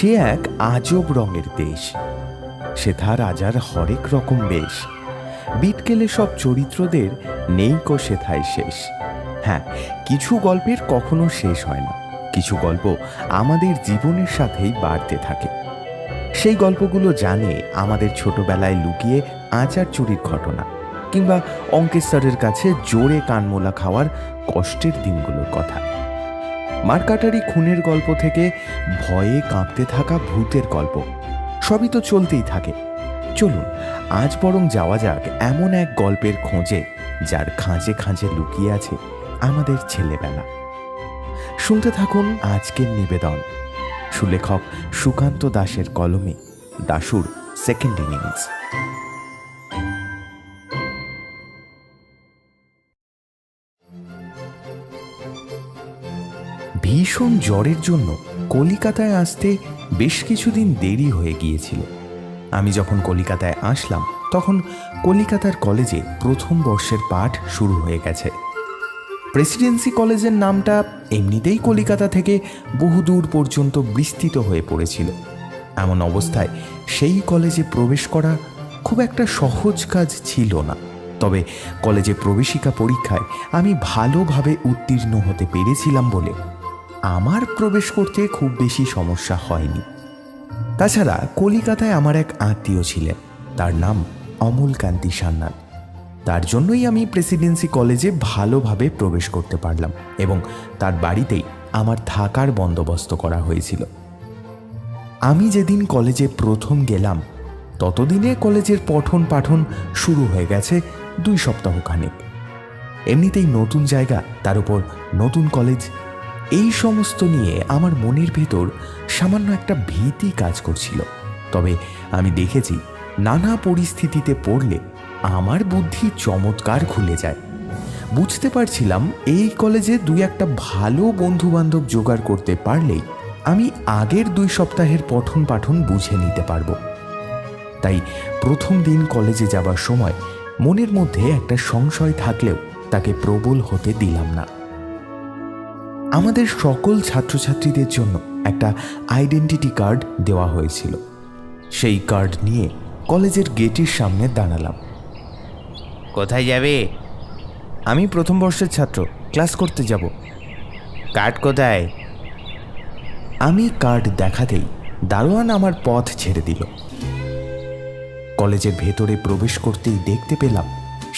সে এক আজব রঙের দেশ, সেথা রাজার হরেক রকম বেশ। বিটকেলে সব চরিত্রদের নেই কো সেথায় শেষ। হ্যাঁ, কিছু গল্পের কখনো শেষ হয় না, কিছু গল্প আমাদের জীবনের সাথেই বাড়তে থাকে। সেই গল্পগুলো জানে আমাদের ছোটবেলায় লুকিয়ে আচার চুরির ঘটনা, কিংবা অঙ্কের স্যারের কাছে জোরে কানমোলা খাওয়ার কষ্টের দিনগুলোর কথা। মারকাটারি খুনের গল্প থেকে ভয়ে কাঁপতে থাকা ভূতের গল্প, সবই তো চলতেই থাকে। চলুন আজ বরং যাওয়া যাক এমন এক গল্পের খোঁজে যার খাঁজে খাঁজে লুকিয়ে আছে আমাদের ছেলেবেলা। শুনতে থাকুন আজকের নিবেদন, সুলেখক সুকান্ত দাশের কলমে দাশুর সেকেন্ড ইনিংস। ভীষণ জ্বরের জন্য কলিকাতায় আসতে বেশ কিছুদিন দেরি হয়ে গিয়েছিল। আমি যখন কলিকাতায় আসলাম তখন কলিকাতার কলেজে প্রথম বর্ষের পাঠ শুরু হয়ে গেছে। প্রেসিডেন্সি কলেজের নামটা এমনিতেই কলিকাতা থেকে বহুদূর পর্যন্ত বিস্তৃত হয়ে পড়েছিল। এমন অবস্থায় সেই কলেজে প্রবেশ করা খুব একটা সহজ কাজ ছিল না। তবে কলেজে প্রবেশিকা পরীক্ষায় আমি ভালোভাবে উত্তীর্ণ হতে পেরেছিলাম বলে আমার প্রবেশ করতে খুব বেশি সমস্যা হয়নি। তাছাড়া কলিকাতায় আমার এক আত্মীয় ছিলেন, তার নাম অমলকান্তি সান্যাল। তার জন্যই আমি প্রেসিডেন্সি কলেজে ভালোভাবে প্রবেশ করতে পারলাম এবং তার বাড়িতেই আমার থাকার বন্দোবস্ত করা হয়েছিল। আমি যেদিন কলেজে প্রথম গেলাম ততদিনে কলেজের পঠন পাঠন শুরু হয়ে গেছে 2 সপ্তাহখানেক। এমনিতেই নতুন জায়গা, তার উপর নতুন কলেজ, এই সমস্ত নিয়ে আমার মনের ভেতর সামান্য একটা ভীতি কাজ করছিল। তবে আমি দেখেছি নানা পরিস্থিতিতে পড়লে আমার বুদ্ধি চমৎকার খুলে যায়। বুঝতে পারছিলাম এই কলেজে 2-1টা ভালো বন্ধু বান্ধব জোগাড় করতে পারলেই আমি আগের 2 সপ্তাহের পঠন পাঠন বুঝে নিতে পারবো। তাই প্রথম দিন কলেজে যাবার সময় মনের মধ্যে একটা সংশয় থাকলেও তাকে প্রবল হতে দিলাম না। আমাদের সকল ছাত্রছাত্রীদের জন্য একটা আইডেন্টিটি কার্ড দেওয়া হয়েছিল। সেই কার্ড নিয়ে কলেজের গেটের সামনে দাঁড়ালাম। কোথায় যাবে? আমি প্রথম বর্ষের ছাত্র, ক্লাস করতে যাব। কার্ড কোথায়? আমি কার্ড দেখাতেই দারোয়ান আমার পথ ছেড়ে দিল। কলেজের ভেতরে প্রবেশ করতেই দেখতে পেলাম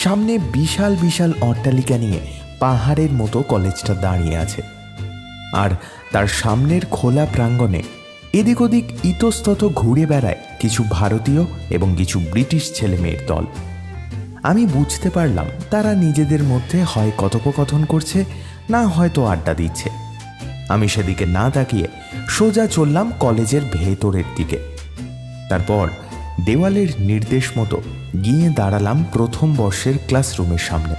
সামনে বিশাল বিশাল অট্টালিকা নিয়ে পাহাড়ের মতো কলেজটা দাঁড়িয়ে আছে, আর তার সামনের খোলা প্রাঙ্গণে এদিক ওদিক ইতস্তত ঘুরে বেড়ায় কিছু ভারতীয় এবং কিছু ব্রিটিশ ছেলে মেয়ের দল। আমি বুঝতে পারলাম তারা নিজেদের মধ্যে হয় কথোপকথন করছে, না হয়তো আড্ডা দিচ্ছে। আমি সেদিকে না তাকিয়ে সোজা চললাম কলেজের ভেতরের দিকে। তারপর দেওয়ালের নির্দেশ মতো গিয়ে দাঁড়ালাম প্রথম বর্ষের ক্লাসরুমের সামনে।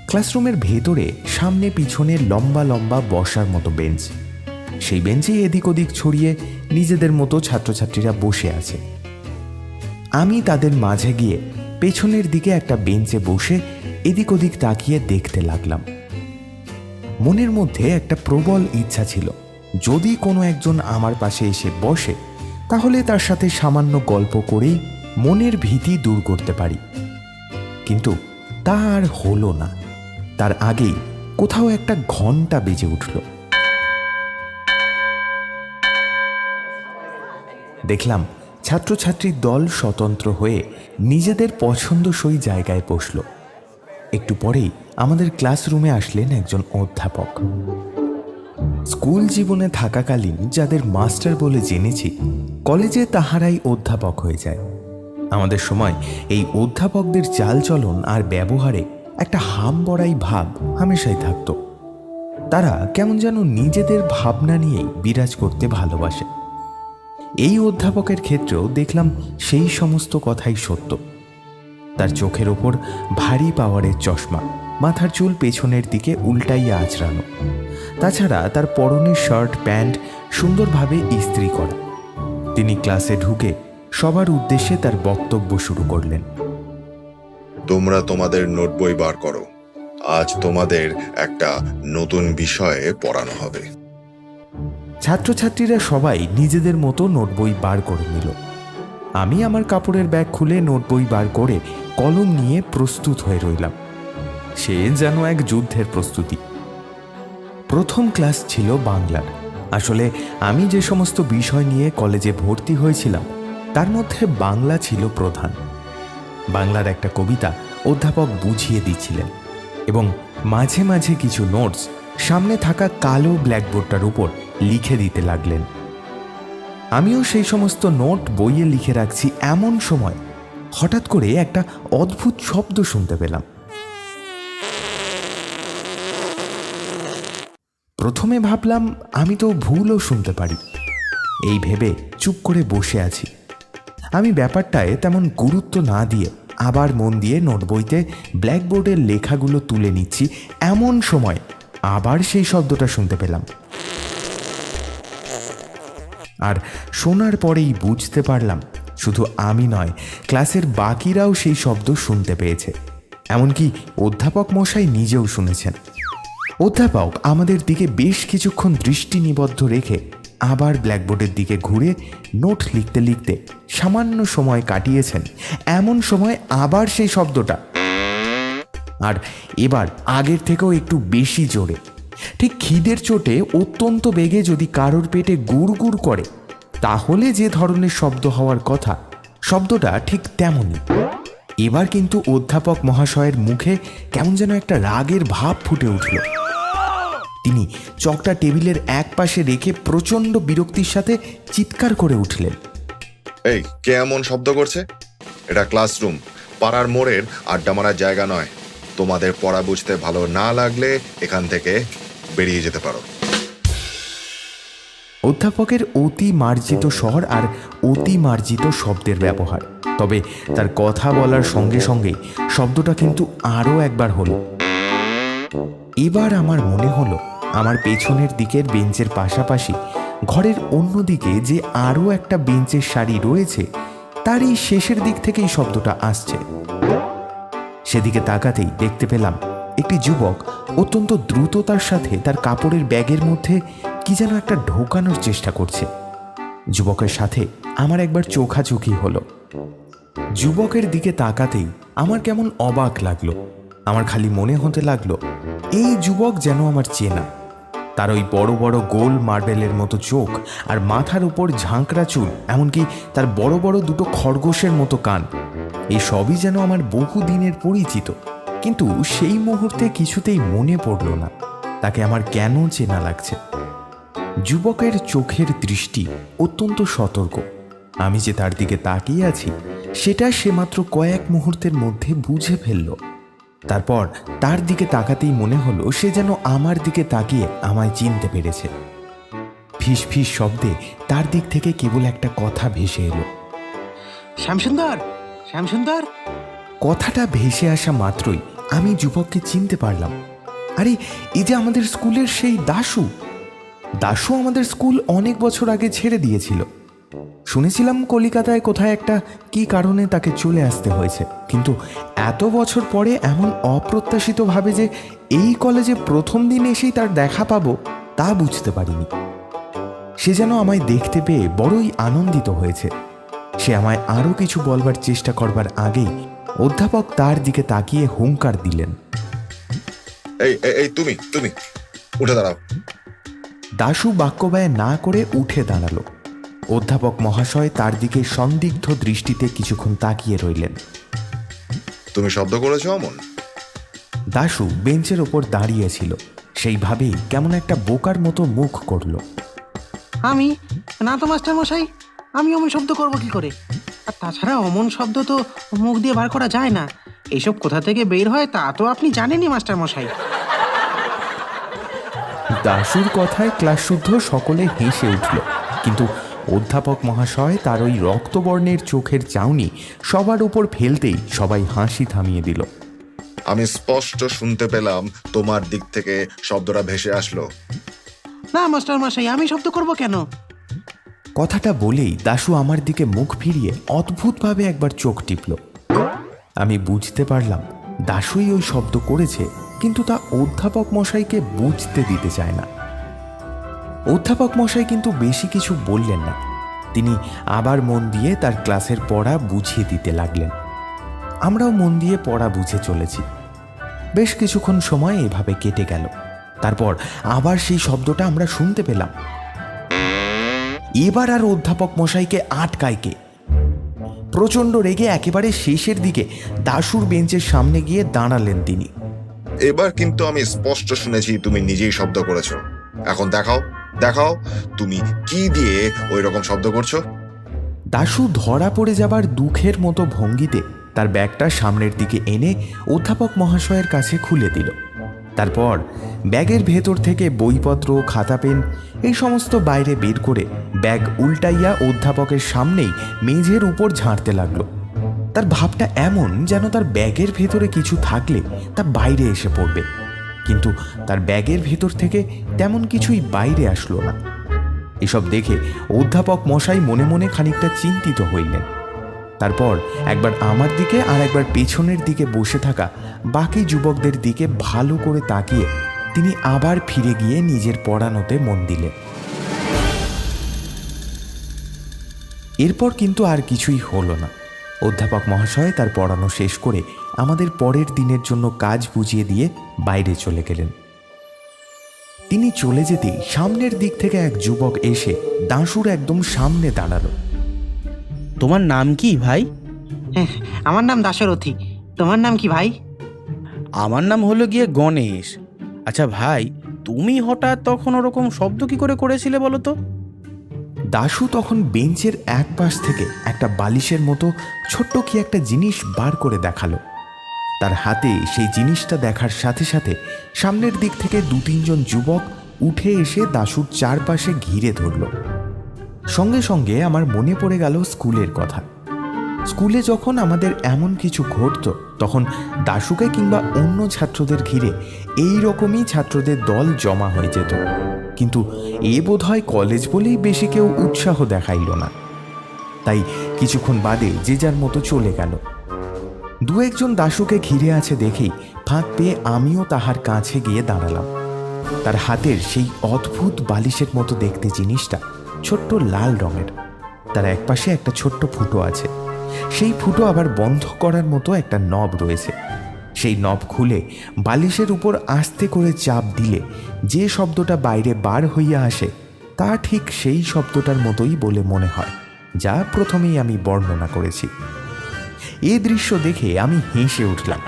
ক্লাসরুমের ভেতরে সামনে পিছনে লম্বা লম্বা বসার মতো বেঞ্চ, সেই বেঞ্চে এদিক ওদিক ছড়িয়ে নিজেদের মতো ছাত্রছাত্রীরা বসে আছে। আমি তাদের মাঝে গিয়ে পেছনের দিকে একটা বেঞ্চে বসে এদিক ওদিক তাকিয়ে দেখতে লাগলাম। মনের মধ্যে একটা প্রবল ইচ্ছা ছিল, যদি কোনো একজন আমার পাশে এসে বসে তাহলে তার সাথে সামান্য গল্প করেই মনের ভীতি দূর করতে পারি। কিন্তু তা আর হলো না। তার আগেই কোথাও একটা ঘন্টা বেজে উঠল। দেখলাম ছাত্রছাত্রীর দল স্বতন্ত্র হয়ে নিজেদের পছন্দসই জায়গায় বসল। একটু পরেই আমাদের ক্লাসরুমে আসলেন একজন অধ্যাপক। স্কুল জীবনে থাকাকালীন যাদের মাস্টার বলে জেনেছি, কলেজে তাহারাই অধ্যাপক হয়ে যায়। আমাদের সময় এই অধ্যাপকদের চালচলন আর ব্যবহারে একটা হামবড়াই ভাব হামেশাই থাকত। তারা কেমন যেন নিজেদের ভাবনা নিয়েই বিরাজ করতে ভালোবাসে। এই অধ্যাপকের ক্ষেত্রেও দেখলাম সেই সমস্ত কথাই সত্য। তার চোখের ওপর ভারী পাওয়ারের চশমা, মাথার চুল পেছনের দিকে উল্টাইয়া আঁচড়ানো। তাছাড়া তার পরনের শার্ট প্যান্ট সুন্দরভাবে ইস্ত্রি করা। তিনি ক্লাসে ঢুকে সবার উদ্দেশ্যে তার বক্তব্য শুরু করলেন। তোমরা তোমাদের নোট বই বার করো, আজ তোমাদের একটা নতুন বিষয়ে পড়ানো হবে। ছাত্রছাত্রীরা সবাই নিজেদের মতো নোট বই বার করে নিল। আমি আমার কাপড়ের ব্যাগ খুলে নোট বই বার করে কলম নিয়ে প্রস্তুত হয়ে রইলাম। সে যেন এক যুদ্ধের প্রস্তুতি। প্রথম ক্লাস ছিল বাংলার। আসলে আমি যে সমস্ত বিষয় নিয়ে কলেজে ভর্তি হয়েছিলাম তার মধ্যে বাংলা ছিল প্রধান। বাংলার একটা কবিতা অধ্যাপক বুঝিয়ে দিচ্ছিলেন এবং মাঝে মাঝে কিছু নোটস সামনে থাকা কালো ব্ল্যাকবোর্ডটার উপর লিখে দিতে লাগলেন। আমিও সেই সমস্ত নোট বইয়ে লিখে রাখছি, এমন সময় হঠাৎ করে একটা অদ্ভুত শব্দ শুনতে পেলাম। প্রথমে ভাবলাম আমি তো ভুলও শুনতে পারি। এই ভেবে চুপ করে বসে আছি। আমি ব্যাপারটায় তেমন গুরুত্ব না দিয়ে আবার মন দিয়ে নোট বইতে ব্ল্যাকবোর্ডের লেখাগুলো তুলে নিচ্ছি, এমন সময় আবার সেই শব্দটা শুনতে পেলাম। আর শোনার পরেই বুঝতে পারলাম শুধু আমি নয়, ক্লাসের বাকিরাও সেই শব্দ শুনতে পেয়েছে। এমনকি অধ্যাপক মশাই নিজেও শুনেছেন। অধ্যাপক আমাদের দিকে বেশ কিছুক্ষণ দৃষ্টি নিবদ্ধ রেখে আবার ব্ল্যাকবোর্ডের দিকে ঘুরে নোট লিখতে লিখতে সামান্য সময় কাটিয়েছেন। এমন সময় আবার সেই শব্দটা, আর এবার আগের থেকেও একটু বেশি জোরে। ঠিক খিদের চোটে অত্যন্ত বেগে যদি কারোর পেটে গুড় গুড় করে তাহলে যে ধরনের শব্দ হওয়ার কথা, শব্দটা ঠিক তেমনই। এবার কিন্তু অধ্যাপক মহাশয়ের মুখে কেমন যেন একটা রাগের ভাব ফুটে উঠল। তিনি চকটা টেবিলের এক পাশে রেখে প্রচণ্ড বিরক্তির সাথে চিৎকার করে উঠলেন, এই কে এমন শব্দ করছে? এটা ক্লাসরুম, পাড়ার মোড়ের আড্ডা মারার জায়গা নয়। তোমাদের পড়া বুঝতে ভালো না লাগলে এখান থেকে বেরিয়ে যেতে পারো। অধ্যাপকের অতি মার্জিত স্বর আর অতি মার্জিত শব্দের ব্যবহার, তবে তার কথা বলার সঙ্গে সঙ্গেই শব্দটা কিন্তু আরও একবার হলো। এবার আমার মনে হলো আমার পেছনের দিকের বেঞ্চের পাশাপাশি ঘরের অন্য দিকে যে আরও একটা বেঞ্চের সারি রয়েছে তারই শেষের দিক থেকেই শব্দটা আসছে। সেদিকে তাকাতেই দেখতে পেলাম একটি যুবক অত্যন্ত দ্রুততার সাথে তার কাপড়ের ব্যাগের মধ্যে কি যেন একটা ঢোকানোর চেষ্টা করছে। যুবকের সাথে আমার একবার চোখাচোখি হলো। যুবকের দিকে তাকাতেই আমার কেমন অবাক লাগলো। আমার খালি মনে হতে লাগলো এই যুবক যেন আমার চেনা। তার ওই বড় বড় গোল মার্বেলের মতো চোখ আর মাথার উপর ঝাঁকড়া চুল, এমনকি তার বড় বড় দুটো খরগোশের মতো কান, এই সবই যেন আমার বহুদিনের পরিচিত। কিন্তু সেই মুহূর্তে কিছুতেই মনে পড়ল না তাকে আমার কেন চেনা লাগছে। যুবকের চোখের দৃষ্টি অত্যন্ত সতর্ক। আমি যে তার দিকে তাকিয়ে আছি সেটা সে মাত্র কয়েক মুহূর্তের মধ্যে বুঝে ফেলল। তারপর তার দিকে তাকাতেই মনে হলো সে যেন আমার দিকে তাকিয়ে আমায় চিনতে পেরেছে। ফিস ফিস শব্দে তার দিক থেকে কেবল একটা কথা ভেসে এলো, শ্যামসুন্দর, শ্যামসুন্দর। কথাটা ভেসে আসা মাত্রই আমি যুবককে চিনতে পারলাম। আরে এই যে আমাদের স্কুলের সেই দাশু। দাশু আমাদের স্কুল অনেক বছর আগে ছেড়ে দিয়েছিল। শুনেছিলাম কলিকাতায় কোথায় একটা কি কারণে তাকে চলে আসতে হয়েছে, কিন্তু এত বছর পরে এমন অপ্রত্যাশিতভাবে যে এই কলেজে প্রথম দিন এসেই তার দেখা পাবো তা বুঝতে পারিনি। সে যেন আমায় দেখতে পেয়ে বড়ই আনন্দিত হয়েছে। সে আমায় আরও কিছু বলবার চেষ্টা করবার আগেই অধ্যাপক তার দিকে তাকিয়ে হুঙ্কার দিলেন, এই এই তুমি তুমি উঠে দাঁড়াও। দাশু বাক্য ব্যয় না করে উঠে দাঁড়ালো। অধ্যাপক মহাশয় তার দিকে সন্দিগ্ধ দৃষ্টিতে কিছুক্ষণ তাকিয়ে রইলেন। তুমি শব্দ করেছো অমন? দাশু বেঞ্চের ওপর দাঁড়িয়েছিল, সেইভাবেই কেমন একটা বোকার মতো মুখ করল। আমি না তো মাস্টার মশাই, আমি অমন শব্দ করব কি করে? আর তাছাড়া অমন শব্দ তো মুখ দিয়ে বার করা যায় না। এইসব কোথা থেকে বের হয় তা তো আপনি জানেনই মাস্টার মশাই। দাশুর কথায় ক্লাসশুদ্ধ সকলে হেসে উঠল, কিন্তু অধ্যাপক মহাশয় তার ওই রক্তবর্ণের চোখের চাউনি সবার উপর ফেলতেই সবাই হাসি থামিয়ে দিল। আমি স্পষ্ট শুনতে পেলাম তোমার দিক থেকে শব্দটা ভেসে আসলো। না মাস্টার মশাই, আমি শব্দ করব কেন? কথাটা বলেই দাশু আমার দিকে মুখ ফিরিয়ে অদ্ভুতভাবে একবার চোখ টিপল। আমি বুঝতে পারলাম দাশুই ওই শব্দ করেছে, কিন্তু তা অধ্যাপক মশাইকে বুঝতে দিতে চায় না। অধ্যাপক মশাই কিন্তু বেশি কিছু বললেন না। তিনি আবার মন দিয়ে তার ক্লাসের পড়া বুঝিয়ে দিতে লাগলেন। আমরাও মন দিয়ে পড়া বুঝে চলেছি। বেশ কিছুক্ষণ সময় এভাবে কেটে গেল। তারপর আবার সেই শব্দটা আমরা শুনতে পেলাম। এবার আর অধ্যাপক মশাইকে আটকায় কে? প্রচণ্ড রেগে একেবারে শেষের দিকে দাশুর বেঞ্চের সামনে গিয়ে দাঁড়ালেন তিনি। এবার কিন্তু আমি স্পষ্ট শুনেছি তুমি নিজেই শব্দ করেছো। এখন দেখাও দেখাও তুমি কি দিয়ে ওই রকম শব্দ করছো। দাশু ধরা পড়ে যাবার দুঃখের মতো ভঙ্গিতে তার ব্যাগটা সামনের দিকে এনে অধ্যাপক মহাশয়ের কাছে খুলে দিল। তারপর ব্যাগের ভেতর থেকে বইপত্র, খাতা, পেন এই সমস্ত বাইরে বের করে ব্যাগ উল্টাইয়া অধ্যাপকের সামনেই মেঝের উপর ঝাড়তে লাগলো। তার ভাবটা এমন যেন তার ব্যাগের ভেতরে কিছু থাকলে তা বাইরে এসে পড়বে, কিন্তু তার ব্যাগের ভেতর থেকে তেমন কিছুই বাইরে আসলো না। এসব দেখে অধ্যাপক মশাই মনে মনে খানিকটা চিন্তিত হইলেন। তারপর একবার আমার দিকে আর একবার পেছনের দিকে বসে থাকা বাকি যুবকদের দিকে ভালো করে তাকিয়ে তিনি আবার ফিরে গিয়ে নিজের পড়ানোতে মন দিলেন। এরপর কিন্তু আর কিছুই হলো না। অধ্যাপক মহাশয় তার পড়ানো শেষ করে আমাদের পরের দিনের জন্য কাজ বুঝিয়ে দিয়ে বাইরে চলে গেলেন। তিনি চলে যেতেই সামনের দিক থেকে এক যুবক এসে দাশুর একদম সামনে দাঁড়ালো। তোমার নাম কি ভাই? আমার নাম দাশরথী। তোমার নাম কি ভাই? আমার নাম হলো গিয়ে গণেশ। আচ্ছা ভাই, তুমি হঠাৎ তখন ওরকম শব্দ কি করে করেছিলে বলো তো? দাশু তখন বেঞ্চের এক পাশ থেকে একটা বালিশের মতো ছোট্ট কি একটা জিনিস বার করে দেখালো। তার হাতে সেই জিনিসটা দেখার সাথে সাথে সামনের দিক থেকে 2-3 যুবক উঠে এসে দাশুর চারপাশে ঘিরে ধরল। সঙ্গে সঙ্গে আমার মনে পড়ে গেল স্কুলের কথা। স্কুলে যখন আমাদের এমন কিছু ঘটত তখন দাশুকে কিংবা অন্য ছাত্রদের ঘিরে এই রকমই ছাত্রদের দল জমা হয়ে যেত, কিন্তু এ বোধহয় কলেজ বলেই বেশি কেউ উৎসাহ দেখাইল না। তাই কিছুক্ষণ বাদে যে যার মতো চলে গেল। 2-1 দাশুকে ঘিরে আছে দেখেই ফাঁক পেয়ে আমিও তাহার কাছে গিয়ে দাঁড়ালাম। তার হাতের সেই অদ্ভুত বালিশের মতো দেখতে জিনিসটা ছোট্ট লাল রঙের। তার একপাশে একটা ছোট্ট ফুটো আছে। সেই ফুটো আবার বন্ধ করার মতো একটা নব রয়েছে। সেই নব খুলে বালিশের উপর আস্তে করে চাপ দিলে যে শব্দটা বাইরে বার হইয়া আসে তা ঠিক সেই শব্দটার মতোই বলে মনে হয়, যা প্রথমেই আমি বর্ণনা করেছি। এই দৃশ্য দেখে আমি হেসে উঠলাম।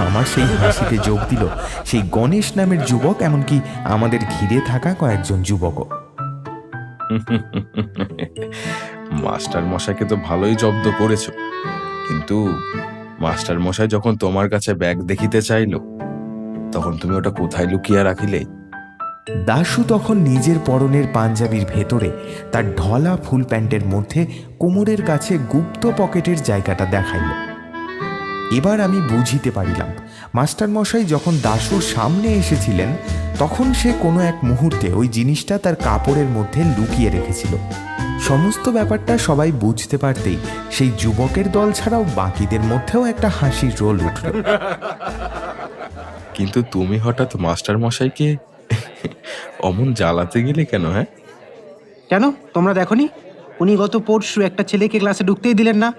আমার সেই হাসিতে যোগ দিল সেই গণেশ নামের যুবক, এমনকি আমাদের ঘিরে থাকা কয়েকজন যুবকও। মাস্টার মশাইকে তো ভালোই জব্দ করেছো, কিন্তু মাস্টার মশাই যখন তোমার কাছে ব্যাগ দেখিতে চাইলো তখন তুমি ওটা কোথায় লুকিয়ে রাখিলে? দাশু তখন নিজের পরনের পাঞ্জাবির ভেতরে তার ঢলা ফুল প্যান্টের মধ্যে কোমরের কাছে গুপ্ত পকেটের জায়গাটা দেখাইল। এবার আমি বুঝিতে পারিলাম মাস্টার মশাই যখন দাশুর সামনে এসেছিলেন তখন সে কোনো এক মুহূর্তে ওই জিনিসটা তার কাপড়ের মধ্যে লুকিয়ে রেখেছিল। সমস্ত ব্যাপারটা সবাই বুঝতে পারতেই সেই যুবকের দল ছাড়াও বাকিদের মধ্যেও একটা হাসির রোল উঠল। কিন্তু তুমি হঠাৎ মাস্টার মশাইকে অমন জ্বালাতে গেলে কেন? হ্যাঁ, কেন তোমরা দেখনি? উনি গত পরশু একটা ছেলেকে ক্লাসে ঢুকতেই দিলেন না,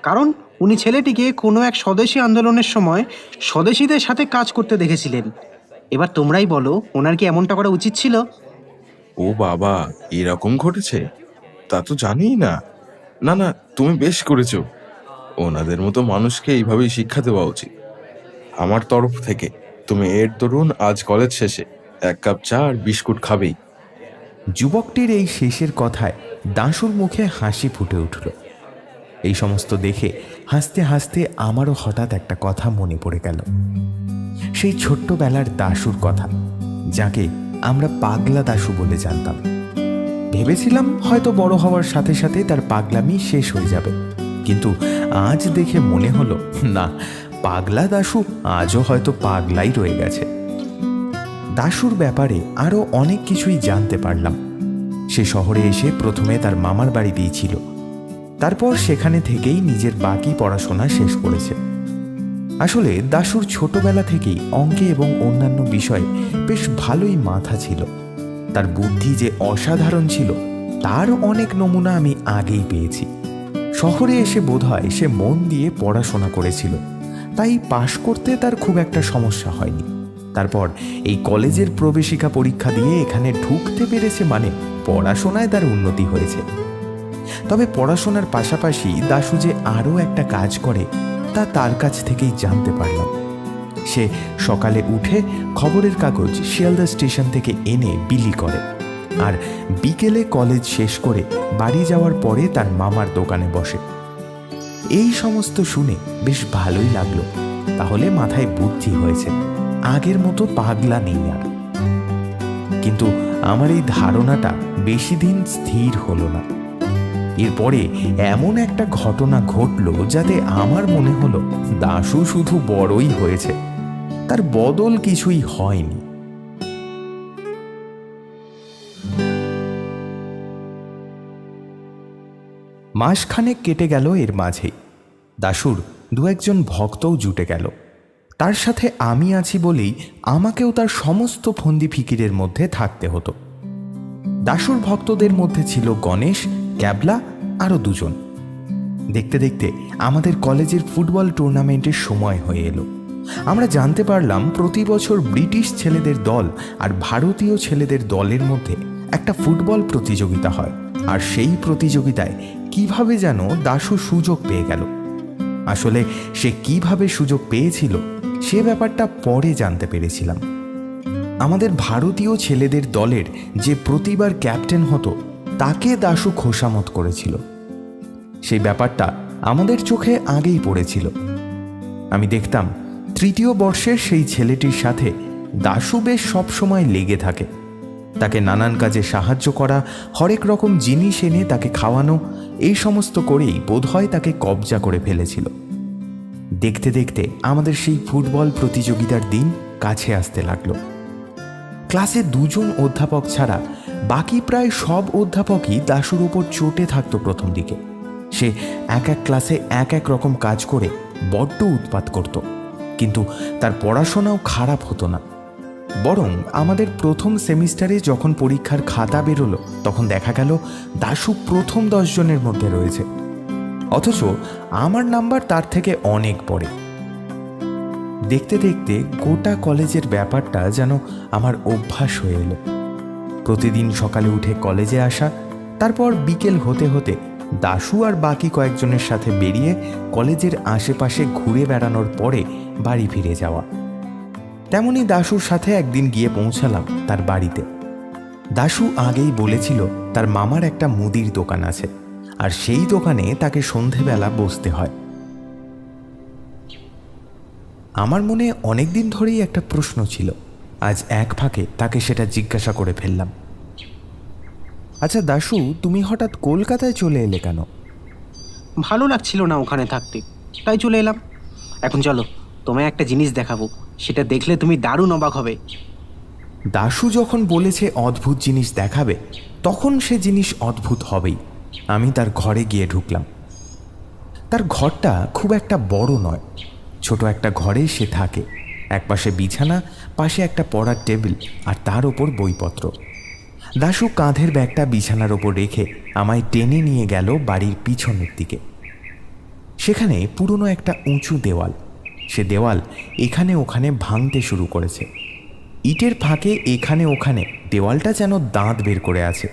কারণ উনি ছেলেটিকে কোনো এক স্বদেশী আন্দোলনের সময় স্বদেশীদের সাথে কাজ করতে দেখেছিলেন। এবার তোমরাই বলো, ওনার কি এমনটা করা উচিত ছিল? ও বাবা, এরকম ঘটেছে? তা তো জানিই না। না না, তুমি বেশ করেছো। ওনাদের মতো মানুষকে এইভাবেই শিক্ষা দেওয়া উচিত। আমার তরফ থেকে তুমি এর দরুন আজ কলেজ শেষে 1 কাপ চা আর বিস্কুট খাবেই। যুবকটির এই শেষের কথায় দাশুর মুখে হাসি ফুটে উঠল। এই সমস্ত দেখে হাসতে হাসতে আমারও হঠাৎ একটা কথা মনে পড়ে গেল, সেই ছোট্টবেলার দাশুর কথা, যাকে আমরা পাগলা দাশু বলে জানতাম। ভেবেছিলাম হয়তো বড় হওয়ার সাথে সাথে তার পাগলামি শেষ হয়ে যাবে, কিন্তু আজ দেখে মনে হলো না, পাগলা দাশু আজও হয়তো পাগলাই রয়ে গেছে। দাশুর ব্যাপারে আরও অনেক কিছুই জানতে পারলাম। সে শহরে এসে প্রথমে তার মামার বাড়ি দিয়েছিল, তারপর সেখানে থেকেই নিজের বাকি পড়াশোনা শেষ করেছে। আসলে দাশুর ছোটবেলা থেকেই অঙ্কে এবং অন্যান্য বিষয়ে বেশ ভালোই মাথা ছিল। তার বুদ্ধি যে অসাধারণ ছিল তার অনেক নমুনা আমি আগেই পেয়েছি। শহরে এসে বোধহয় সে মন দিয়ে পড়াশোনা করেছিল, তাই পাশ করতে তার খুব একটা সমস্যা হয়নি। তারপর এই কলেজের প্রবেশিকা পরীক্ষা দিয়ে এখানে ঢুকতে পেরেছে, মানে পড়াশোনায় তার উন্নতি হয়েছে। তবে পড়াশোনার পাশাপাশি দাশু যে আরও একটা কাজ করে তা তার কাছ থেকেই জানতে পারলাম। সে সকালে উঠে খবরের কাগজ শিয়ালদা স্টেশন থেকে এনে বিলি করে, আর বিকেলে কলেজ শেষ করে বাড়ি যাওয়ার পরে তার মামার দোকানে বসে। এই সমস্ত শুনে বেশ ভালোই লাগলো। তাহলে মাথায় বুদ্ধি হয়েছে, আগের মতো পাগলা নেই আর। কিন্তু আমার এই ধারণাটা বেশি দিন স্থির হলো না। এরপরে এমন একটা ঘটনা ঘটলো যাতে আমার মনে হলো দাশু শুধু বড়ই হয়েছে, তার বদল কিছুই হয়নি। মাসখানেক কেটে গেল, এর মাঝেই দাশুর দু একজন ভক্তও জুটে গেল। তার সাথে আমি আছি বলেই আমাকেও তার সমস্ত ফন্দি ফিকিরের মধ্যে থাকতে হতো। দাশুর ভক্তদের মধ্যে ছিল গণেশ, ক্যাবলা, আরও দুজন। দেখতে দেখতে আমাদের কলেজের ফুটবল টুর্নামেন্টের সময় হয়ে এলো। আমরা জানতে পারলাম প্রতি বছর ব্রিটিশ ছেলেদের দল আর ভারতীয় ছেলেদের দলের মধ্যে একটা ফুটবল প্রতিযোগিতা হয়, আর সেই প্রতিযোগিতায় কিভাবে যেন দাশু সুযোগ পেয়ে গেল। আসলে সে কিভাবে সুযোগ পেয়েছিল সে ব্যাপারটা পরে জানতে পেরেছিলাম। আমাদের ভারতীয় ছেলেদের দলের যে প্রতিবার ক্যাপ্টেন হতো তাকে দাশু খোসামত করেছিল। সেই ব্যাপারটা আমাদের চোখে আগেই পড়েছিল। আমি দেখতাম তৃতীয় বর্ষের সেই ছেলেটির সাথে দাশু বেশ সবসময় লেগে থাকে। তাকে নানান কাজে সাহায্য করা, হরেক রকম জিনিস এনে তাকে খাওয়ানো, এই সমস্ত করেই বোধহয় তাকে কবজা করে ফেলেছিল। দেখতে দেখতে আমাদের সেই ফুটবল প্রতিযোগিতার দিন কাছে আসতে লাগলো। ক্লাসে দুজন অধ্যাপক ছাড়া বাকি প্রায় সব অধ্যাপকই দাশুর উপর চটে থাকতো প্রথম দিকে। সে এক এক ক্লাসে এক এক রকম কাজ করে বড্ড উৎপাত করত, কিন্তু তার পড়াশোনাও খারাপ হতো না। বরং আমাদের প্রথম সেমিস্টারে যখন পরীক্ষার খাতা বেরোলো তখন দেখা গেল দাশু প্রথম 10 জনের মধ্যে রয়েছে, অথচ আমার নাম্বার তার থেকে অনেক পরে। দেখতে দেখতে গোটা কলেজের ব্যাপারটা যেন আমার অভ্যাস হয়ে এলো। প্রতিদিন সকালে উঠে কলেজে আসা, তারপর বিকেল হতে হতে দাশু আর বাকি কয়েকজনের সাথে বেরিয়ে কলেজের আশেপাশে ঘুরে বেড়ানোর পরে বাড়ি ফিরে যাওয়া। তেমনি দাশুর সাথে একদিন গিয়ে পৌঁছালাম তার বাড়িতে। দাশু আগেই বলেছিল তার মামার একটা মুদির দোকান আছে, আর সেই দোকানে তাকে সন্ধেবেলা বসতে হয়। আমার মনে অনেক দিন ধরেই একটা প্রশ্ন ছিল, আজ এক ফাঁকে তাকে সেটা জিজ্ঞাসা করে ফেললাম। আচ্ছা দাশু, তুমি হঠাৎ কলকাতায় চলে এলে কেন? ভালো লাগছিল না ওখানে থাকতে, তাই চলে এলাম। এখন চলো, তোমায় একটা জিনিস দেখাবো, সেটা দেখলে তুমি দারুণ অবাক হবে। দাশু যখন বলেছে অদ্ভুত জিনিস দেখাবে, তখন সে জিনিস অদ্ভুত হবেই। আমি তার ঘরে গিয়ে ঢুকলাম। তার ঘরটা খুব একটা বড় নয়, ছোট একটা ঘরে সে থাকে। একপাশে বিছানা, পাশে একটা পড়ার টেবিল, আর তার ওপর বইপত্র। দাশু কাঁধের ব্যাগটা বিছানার ওপর রেখে আমায় টেনে নিয়ে গেল বাড়ির পিছনের দিকে। সেখানে পুরনো একটা উঁচু দেওয়াল। সে দেওয়াল এখানে ওখানে ভাঙতে শুরু করেছে। ইটের ফাঁকে এখানে ওখানে দেওয়ালটা যেন দাঁত বের করে আছে।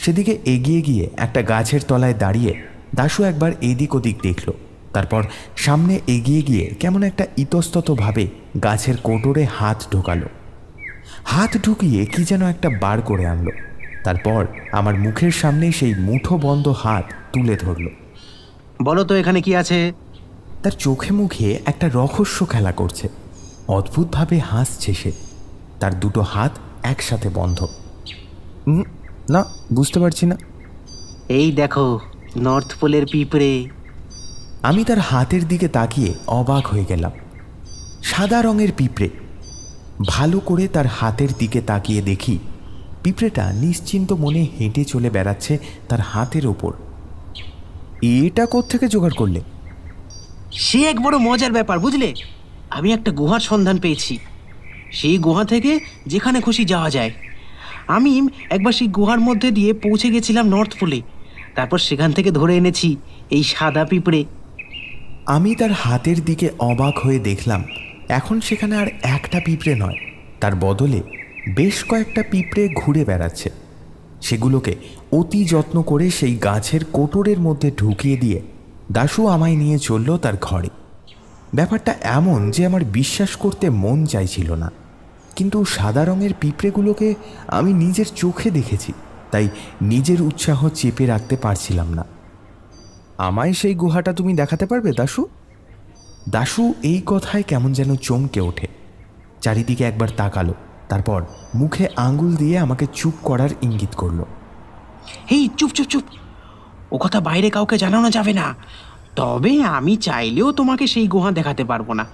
সেদিকে এগিয়ে গিয়ে একটা গাছের তলায় দাঁড়িয়ে দাশু একবার এদিক ওদিক দেখল, তারপর সামনে এগিয়ে গিয়ে কেমন একটা ইতস্ততভাবে গাছের কোটরে হাত ঢোকালো। হাত ঢুকিয়ে কি যেন একটা বার করে আনলো, তারপর আমার মুখের সামনে সেই মুঠো বন্ধ হাত তুলে ধরল। বলো তো এখানে কি আছে? তার চোখে মুখে একটা রহস্য খেলা করছে, অদ্ভুতভাবে হাসছে সে। তার দুটো হাত একসাথে বন্ধ। না, বুঝতে পারছি না। এই দেখো, নর্থ পোলের পিঁপড়ে। আমি তার হাতের দিকে তাকিয়ে অবাক হয়ে গেলাম। সাদা রঙের পিঁপড়ে। ভালো করে তার হাতের দিকে তাকিয়ে দেখি পিঁপড়েটা নিশ্চিন্ত মনে হেঁটে চলে বেড়াচ্ছে তার হাতের ওপর। এটা কোত্থেকে জোগাড় করলে? সে এক বড় মজার ব্যাপার, বুঝলে। আমি একটা গুহার সন্ধান পেয়েছি। সেই গুহা থেকে যেখানে খুশি যাওয়া যায়। আমি একবার সেই গুহার মধ্যে দিয়ে পৌঁছে গেছিলাম নর্থ পোলে, তারপর সেখান থেকে ধরে এনেছি এই সাদা পিঁপড়ে। আমি তার হাতের দিকে অবাক হয়ে দেখলাম এখন সেখানে আর একটা পিঁপড়ে নয়, তার বদলে বেশ কয়েকটা পিঁপড়ে ঘুরে বেড়াচ্ছে। সেগুলোকে অতি যত্ন করে সেই গাছের কোটরের মধ্যে ঢুকিয়ে দিয়ে দাশু আমায় নিয়ে চলল তার ঘরে। ব্যাপারটা এমন যে আমার বিশ্বাস করতে মন চাইছিল না, কিন্তু সাদা রঙের পিঁপড়েগুলোকে আমি নিজের চোখে দেখেছি, তাই নিজের উৎসাহ চেপে রাখতে পারছিলাম না। আমায় সেই গুহাটা তুমি দেখাতে পারবে দাশু? দাশু এই কথায় কেমন যেন চমকে ওঠে, চারিদিকে একবার তাকালো, তারপর মুখে আঙুল দিয়ে আমাকে চুপ করার ইঙ্গিত করলো। এই চুপ চুপ চুপ, ও কথা বাইরে কাউকে জানানো যাবে না। তবে আমি চাইলেও তোমাকে সেই গুহা দেখাতে পারবো না।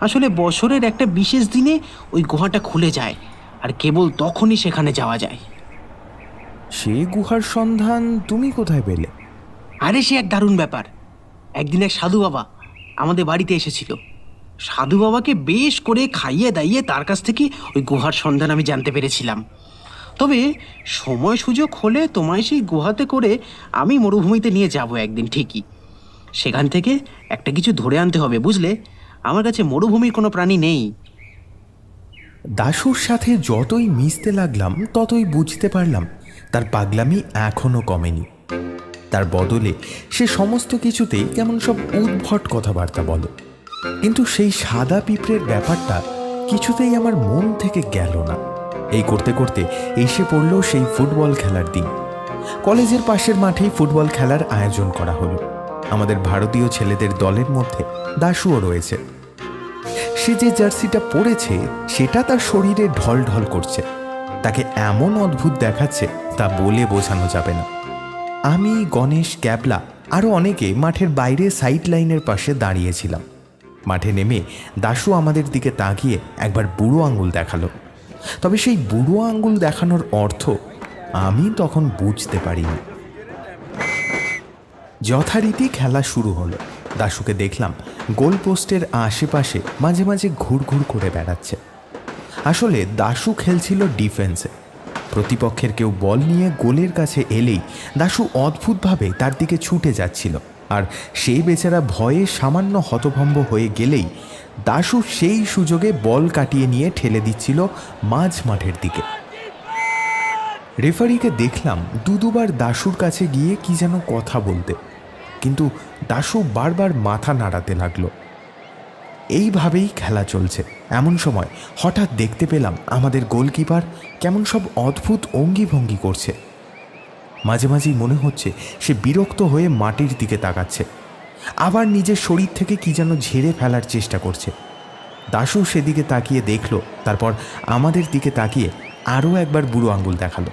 আসলে বছরের একটা বিশেষ দিনে ওই গুহাটা খুলে যায়, আর কেবল তখনই সেখানে যাওয়া যায়। সে গুহার সন্ধান তুমি কোথায় পেলে? আরে সে এক দারুণ ব্যাপার। একদিন এক সাধু বাবা আমাদের বাড়িতে এসেছিল। সাধু বাবাকে বেশ করে খাইয়ে দাইয়ে তার কাছ থেকে ওই গুহার সন্ধান আমি জানতে পেরেছিলাম। তবে সময় সুযোগ হলে তোমায় সেই গুহাতে করে আমি মরুভূমিতে নিয়ে যাব একদিন ঠিকই। সেখান থেকে একটা কিছু ধরে আনতে হবে, বুঝলে? আমার কাছে মরুভূমির কোনো প্রাণী নেই। দাশুর সাথে যতই মিশতে লাগলাম ততই বুঝতে পারলাম তার পাগলামি এখনও কমেনি। তার বদলে সে সমস্ত কিছুতেই কেমন সব উদ্ভট কথাবার্তা বলে। কিন্তু সেই সাদা পিঁপড়ের ব্যাপারটা কিছুতেই আমার মন থেকে গেল না। এই করতে করতে এসে পড়ল সেই ফুটবল খেলার দিন। কলেজের পাশের মাঠেই ফুটবল খেলার আয়োজন করা হলো। আমাদের ভারতীয় ছেলেদের দলের মধ্যে দাশুও রয়েছে। সে যে জার্সিটা পরেছে সেটা তার শরীরে ঢল ঢল করছে, তাকে এমন অদ্ভুত দেখাচ্ছে তা বলে বোঝানো যাবে না। আমি, গণেশ, ক্যাবলা আরও অনেকে মাঠের বাইরে সাইড লাইনের পাশে দাঁড়িয়েছিলাম। মাঠে নেমে দাশু আমাদের দিকে তাকিয়ে একবার বুড়ো আঙুল দেখালো। তবে সেই বুড়ো আঙুল দেখানোর অর্থ আমি তখন বুঝতে পারিনি। যথারীতি খেলা শুরু হলো। দাশুকে দেখলাম গোল পোস্টের আশেপাশে মাঝে মাঝে ঘুরঘুর করে বেড়াচ্ছে। আসলে দাশু খেলছিল ডিফেন্সে। প্রতিপক্ষের কেউ বল নিয়ে গোলের কাছে এলেই দাশু অদ্ভুতভাবে তার দিকে ছুটে যাচ্ছিল, আর সেই বেচারা ভয়ে সামান্য হতভম্ব হয়ে গেলেই দাশু সেই সুযোগে বল কাটিয়ে নিয়ে ঠেলে দিচ্ছিল মাঝ মাঠের দিকে। রেফারিকে দেখলাম দুবার দাশুর কাছে গিয়ে কি যেন কথা বলতে, কিন্তু দাশু বারবার মাথা নাড়াতে লাগলো। এইভাবেই খেলা চলছে। এমন সময় হঠাৎ দেখতে পেলাম আমাদের গোলকিপার কেমন সব অদ্ভুত অঙ্গিভঙ্গি করছে। মাঝে মাঝেই মনে হচ্ছে সে বিরক্ত হয়ে মাটির দিকে তাকাচ্ছে, আবার নিজের শরীর থেকে কি যেন ঝেড়ে ফেলার চেষ্টা করছে। দাশু সেদিকে তাকিয়ে দেখল, তারপর আমাদের দিকে তাকিয়ে আরও একবার বুড়ো আঙ্গুল দেখালো।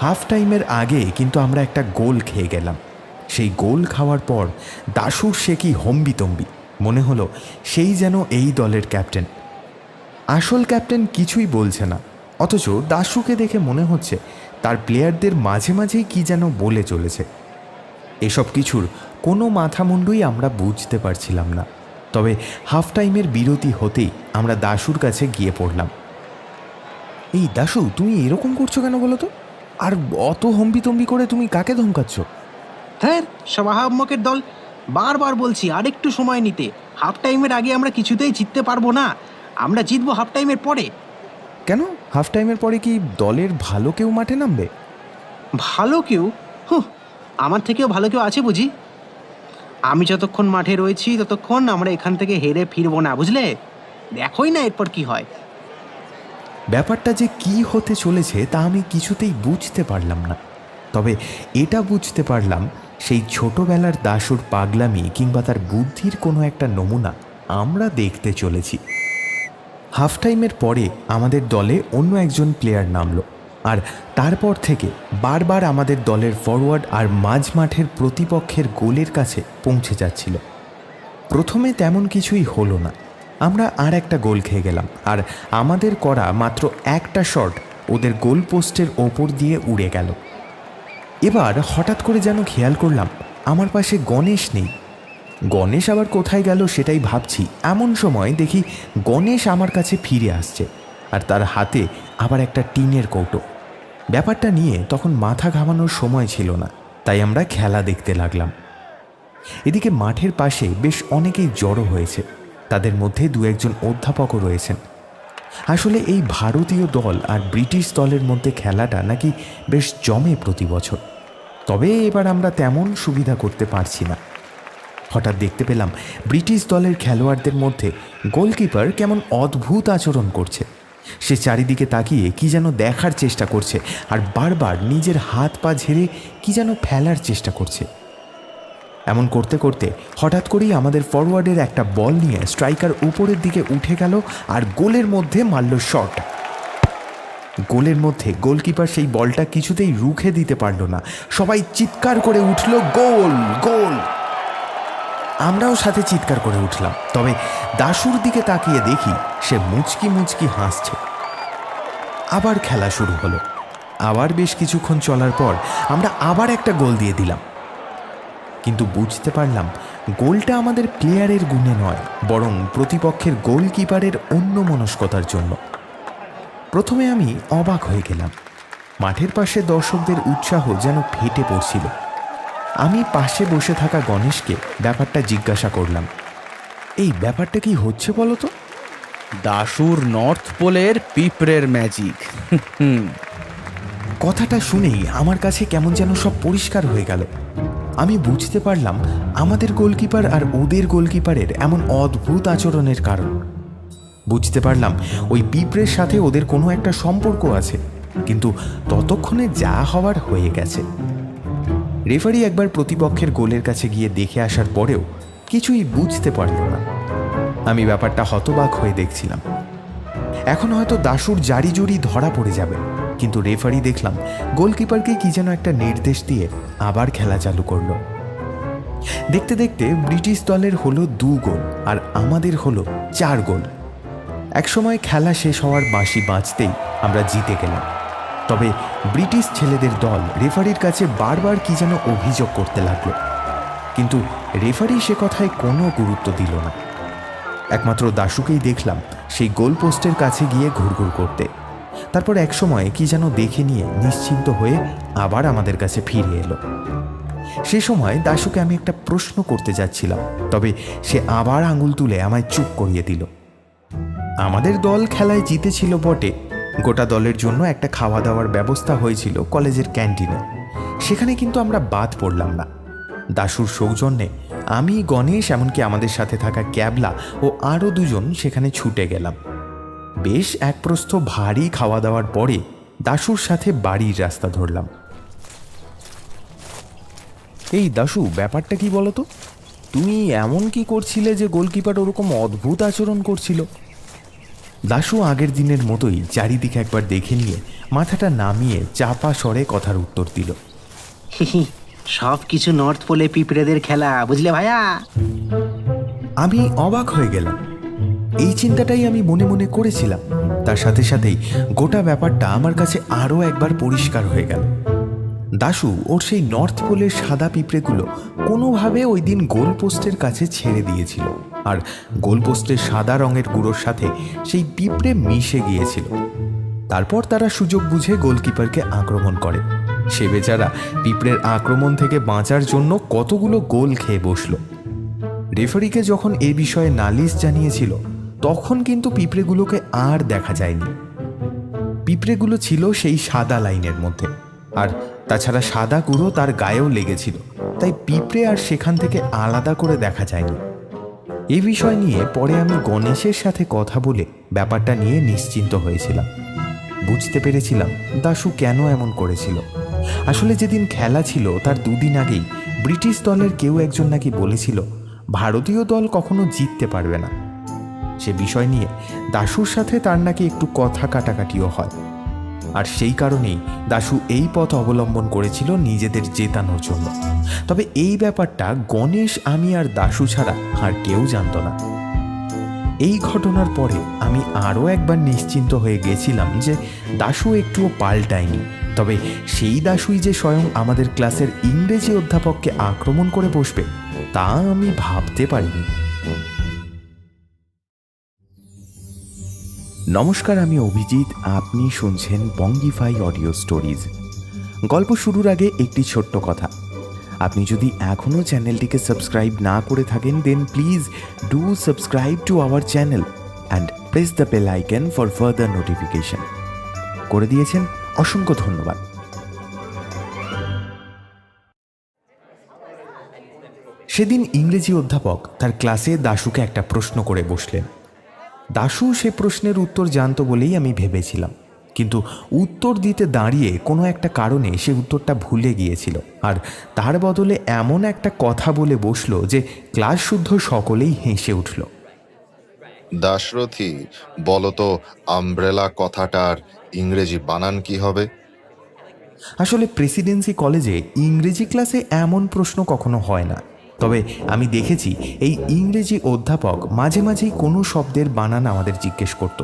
হাফ টাইমের আগে কিন্তু আমরা একটা গোল খেয়ে গেলাম। সেই গোল খাওয়ার পর দাশুর সে কি হম্বিতম্বি, মনে হলো সেই যেন এই দলের ক্যাপ্টেন। আসল ক্যাপ্টেন কিছুই বলছে না, অথচ দাশুকে দেখে মনে হচ্ছে তার প্লেয়ারদের মাঝে মাঝেই কি যেন বলে চলেছে। এসব কিছুর কোনো মাথামুন্ডুই আমরা বুঝতে পারছিলাম না। তবে হাফ টাইমের বিরতি হতেই আমরা দাশুর কাছে গিয়ে পড়লাম। এই দাশু, তুমি এরকম করছো কেন বলো তো? আর অত হম্বিতম্বি করে তুমি কাকে ধমকাচ্ছ? হ্যাঁ, সবাহাম্মকের দল। বারবার বলছি আরেকটু সময় নিতে। হাফ টাইমের আগে আমরা কিছুতেই জিততে পারবো না। আমরা জিতবো হাফ টাইমের পরে। কেন, হাফ টাইমের পরে কি দলের ভালো কেউ মাঠে নামবে? ভালো কেউ? আমার থেকেও ভালো কেউ আছে বুঝি? আমি যতক্ষণ মাঠে রয়েছি ততক্ষণ আমরা এখান থেকে হেরে ফিরবো না, বুঝলে? দেখোই না এরপর কি হয়। ব্যাপারটা যে কি হতে চলেছে তা আমি কিছুতেই বুঝতে পারলাম না। তবে এটা বুঝতে পারলাম সেই ছোটবেলার দাশুর পাগলামি কিংবা তার বুদ্ধির কোনো একটা নমুনা আমরা দেখতে চলেছি। হাফ টাইমের পরে আমাদের দলে অন্য একজন প্লেয়ার নামলো, আর তারপর থেকে বারবার আমাদের দলের ফরওয়ার্ড আর মাঝ মাঠের প্রতিপক্ষের গোলের কাছে পৌঁছে যাচ্ছিল। প্রথমে তেমন কিছুই হলো না, আমরা আর একটা গোল খেয়ে গেলাম, আর আমাদের করা মাত্র একটা শট ওদের গোল পোস্টের ওপর দিয়ে উড়ে গেল। এবার হঠাৎ করে যেন খেয়াল করলাম আমার পাশে গণেশ নেই। গণেশ আবার কোথায় গেল সেটাই ভাবছি, এমন সময় দেখি গণেশ আমার কাছে ফিরে আসছে। আর তার হাতে আবার একটা টিনের কৌটো। ব্যাপারটা নিয়ে তখন মাথা ঘামানোর সময় ছিল না, তাই আমরা খেলা দেখতে লাগলাম। এদিকে মাঠের পাশে বেশ অনেকেই জড়ো হয়েছে, তাদের মধ্যে দু একজন অধ্যাপকও রয়েছেন। আসলে এই ভারতীয় দল আর ব্রিটিশ দলের মধ্যে খেলাটা নাকি বেশ জমে প্রতি বছর, তবে এবার আমরা তেমন সুবিধা করতে পারছি না। হঠাৎ দেখতে পেলাম ব্রিটিশ দলের খেলোয়াড়দের মধ্যে গোলকিপার কেমন অদ্ভুত আচরণ করছে। সে চারিদিকে তাকিয়ে কি যেন দেখার চেষ্টা করছে আর বারবার নিজের হাত পা ঝেড়ে কি যেন ফেলার চেষ্টা করছে। এমন করতে করতে হঠাৎ করেই আমাদের ফরওয়ার্ডের একটা বল নিয়ে স্ট্রাইকার উপরের দিকে উঠে গেল আর গোলের মধ্যে মারল শট। গোলের মধ্যে গোলকিপার সেই বলটা কিছুতেই রুখে দিতে পারল না। সবাই চিৎকার করে উঠল, গোল গোল। আমরাও সাথে চিৎকার করে উঠলাম। তবে দাশুর দিকে তাকিয়ে দেখি সে মুচকি মুচকি হাসছে। আবার খেলা শুরু হলো। আবার বেশ কিছুক্ষণ চলার পর আমরা আবার একটা গোল দিয়ে দিলাম, কিন্তু বুঝতে পারলাম গোলটা আমাদের প্লেয়ারের গুণে নয়, বরং প্রতিপক্ষের গোলকিপারের অন্যমনস্কতার জন্য। প্রথমে আমি অবাক হয়ে গেলাম। মাঠের পাশে দর্শকদের উৎসাহ যেন ফেটে পড়ছিল। আমি পাশে বসে থাকা গণেশকে ব্যাপারটা জিজ্ঞাসা করলাম, এই ব্যাপারটা কি হচ্ছে বলো তো? দাশুর নর্থ পোলের পিঁপড়ের ম্যাজিক। কথাটা শুনেই আমার কাছে কেমন যেন সব পরিষ্কার হয়ে গেল। আমি বুঝতে পারলাম আমাদের গোলকিপার আর ওদের গোলকিপারের এমন অদ্ভুত আচরণের কারণ। বুঝতে পারলাম ওই পিঁপড়ের সাথে ওদের কোনো একটা সম্পর্ক আছে, কিন্তু ততক্ষণে যা হওয়ার হয়ে গেছে। রেফারি একবার প্রতিপক্ষের গোলের কাছে গিয়ে দেখে আসার পরেও কিছুই বুঝতে পারল না। আমি ব্যাপারটা হতবাক হয়ে দেখছিলাম। এখন হয়তো দাশুর জারি জুরি ধরা পড়ে যাবে, কিন্তু রেফারি দেখলাম গোলকিপারকে কি যেন একটা নির্দেশ দিয়ে আবার খেলা চালু করলো। দেখতে দেখতে ব্রিটিশ দলের হলো 2 গোল আর আমাদের হলো 4 গোল। একসময় খেলা শেষ হওয়ার বাঁশি বাজতেই আমরা জিতে গেলাম। তবে ব্রিটিশ ছেলেদের দল রেফারির কাছে বারবার কি যেন অভিযোগ করতে লাগলো, কিন্তু রেফারি সে কথায় কোনো গুরুত্ব দিল না। একমাত্র দাশুকেই দেখলাম সেই গোল পোস্টের কাছে গিয়ে ঘুরঘুর করতে। তারপর একসময় কি যেন দেখে নিয়ে নিশ্চিন্ত হয়ে আবার আমাদের কাছে ফিরে এলো। সে সময় দাশুকে আমি একটা প্রশ্ন করতে যাচ্ছিলাম, তবে সে আবার আঙুল তুলে আমায় চুপ করিয়ে দিল। আমাদের দল খেলায় জিতেছিল বটে, গোটা দলের জন্য একটা খাওয়া দাওয়ার ব্যবস্থা হয়েছিল কলেজের ক্যান্টিনে, সেখানে কিন্তু আমরা বাদ পড়লাম না। দাশুর সৌজন্যে আমি, গণেশ, এমনকি আমাদের সাথে থাকা ক্যাবলা ও আরও 2 জন সেখানে ছুটে গেলাম। বেশ এক প্রস্থ ভারী খাওয়া দাওয়ার পরে দাশুর সাথে বাড়ির রাস্তা ধরলাম। এই দাশু, ব্যাপারটা কি বলো তো? তুমি এমন কি করছিলে যে গোলকিপার ওরকম অদ্ভুত আচরণ করছিল? দাশু আগের দিনের মতোই চারিদিকে একবার দেখে নিয়ে মাথাটা নামিয়ে চাপা স্বরে কথার উত্তর দিল, সব কিছু নর্থ পোলে পিঁপড়েদের খেলা, বুঝলে ভাইয়া? আমি অবাক হয়ে গেলাম। এই চিন্তাটাই আমি মনে মনে করেছিলাম। তার সাথে সাথেই গোটা ব্যাপারটা আমার কাছে আরও একবার পরিষ্কার হয়ে গেল। দাশু ওর সেই নর্থ পোলের সাদা পিঁপড়েগুলো কোনোভাবে ওই দিন গোলপোস্টের কাছে ছেড়ে দিয়েছিল, আর গোলপোস্টের সাদা রঙের গুঁড়োর সাথে সেই পিঁপড়ে মিশে গিয়েছিল। তারপর তারা সুযোগ বুঝে গোলকিপারকে আক্রমণ করে। সে বেচারা পিঁপড়ের আক্রমণ থেকে বাঁচার জন্য কতগুলো গোল খেয়ে বসল। রেফারিকে যখন এ বিষয়ে নালিশ জানিয়েছিল, তখন কিন্তু পিঁপড়েগুলোকে আর দেখা যায়নি। পিঁপড়েগুলো ছিল সেই সাদা লাইনের মধ্যে, আর তাছাড়া সাদা গুঁড়ো তার গায়েও লেগেছিল, তাই পিঁপড়ে আর সেখান থেকে আলাদা করে দেখা যায়নি। এই বিষয় নিয়ে পরে আমি গণেশের সাথে কথা বলে ব্যাপারটা নিয়ে নিশ্চিন্ত হয়েছিলাম। বুঝতে পেরেছিলাম দাশু কেন এমন করেছিল। আসলে যেদিন খেলা ছিল তার 2 দিন আগেই ব্রিটিশ দলের কেউ একজন নাকি বলেছিল ভারতীয় দল কখনো জিততে পারবে না। সে বিষয় নিয়ে দাশুর সাথে তার নাকি একটু কথা কাটাকাটিও হয়, আর সেই কারণেই দাশু এই পথ অবলম্বন করেছিল নিজেদের জেতানোর জন্য। তবে এই ব্যাপারটা গণেশ, আমি আর দাশু ছাড়া আর কেউ জানত না। এই ঘটনার পরে আমি আরও একবার নিশ্চিন্ত হয়ে গেছিলাম যে দাশু একটুও পাল্টায়নি। তবে সেই দাশুই যে স্বয়ং আমাদের ক্লাসের ইংরেজি অধ্যাপককে আক্রমণ করে বসবে তা আমি ভাবতে পারিনি। নমস্কার, আমি অভিজিৎ। আপনি শুনছেন বঙ্গিফাই অডিও স্টোরিজ। গল্প শুরুর আগে একটি ছোট্ট কথা। আপনি যদি এখনও চ্যানেলটিকে সাবস্ক্রাইব না করে থাকেন, দেন please do subscribe to our channel and press the bell icon for further notification. করে দিয়েছেন, অসংখ্য ধন্যবাদ। সেদিন ইংরেজি অধ্যাপক তার ক্লাসে দাশুকে একটা প্রশ্ন করে বসলেন। দাশু সে প্রশ্নের উত্তর জানতো বলেই আমি ভেবেছিলাম, কিন্তু উত্তর দিতে দাঁড়িয়ে কোনো একটা কারণে সে উত্তরটা ভুলে গিয়েছিল, আর তার বদলে এমন একটা কথা বলে বসলো যে ক্লাস শুদ্ধ সকলেই হেসে উঠল। দাশরথী, বলো তো আমব্রেলা কথাটার ইংরেজি বানান কি হবে? আসলে প্রেসিডেন্সি কলেজে ইংরেজি ক্লাসে এমন প্রশ্ন কখনো হয় না, তবে আমি দেখেছি এই ইংরেজি অধ্যাপক মাঝে মাঝেই কোনো শব্দের বানান আমাদের জিজ্ঞেস করত,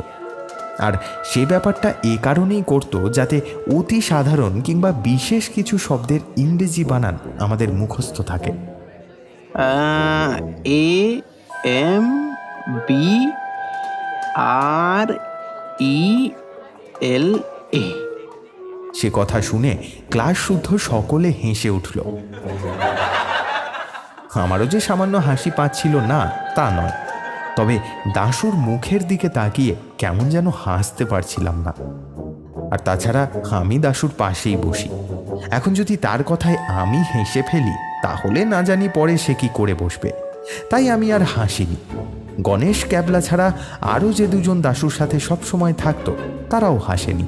আর সে ব্যাপারটা এ কারণেই করত যাতে অতি সাধারণ কিংবা বিশেষ কিছু শব্দের ইংরেজি বানান আমাদের মুখস্থ থাকে। AMBRELA। সে কথা শুনে ক্লাস শুদ্ধ সকলে হেসে উঠল। আমারও যে সামান্য হাসি পাচ্ছিল না তা নয়, তবে দাশুর মুখের দিকে তাকিয়ে কেমন যেন হাসতে পারছিলাম না। আর তাছাড়া আমি দাশুর পাশেই বসি, এখন যদি তার কথায় আমি হেসে ফেলি তাহলে না জানি পরে সে কি করে বসবে। তাই আমি আর হাসিনি। গণেশ ক্যাবলা ছাড়া আরও যে দুজন দাশুর সাথে সবসময় থাকতো তারাও হাসেনি।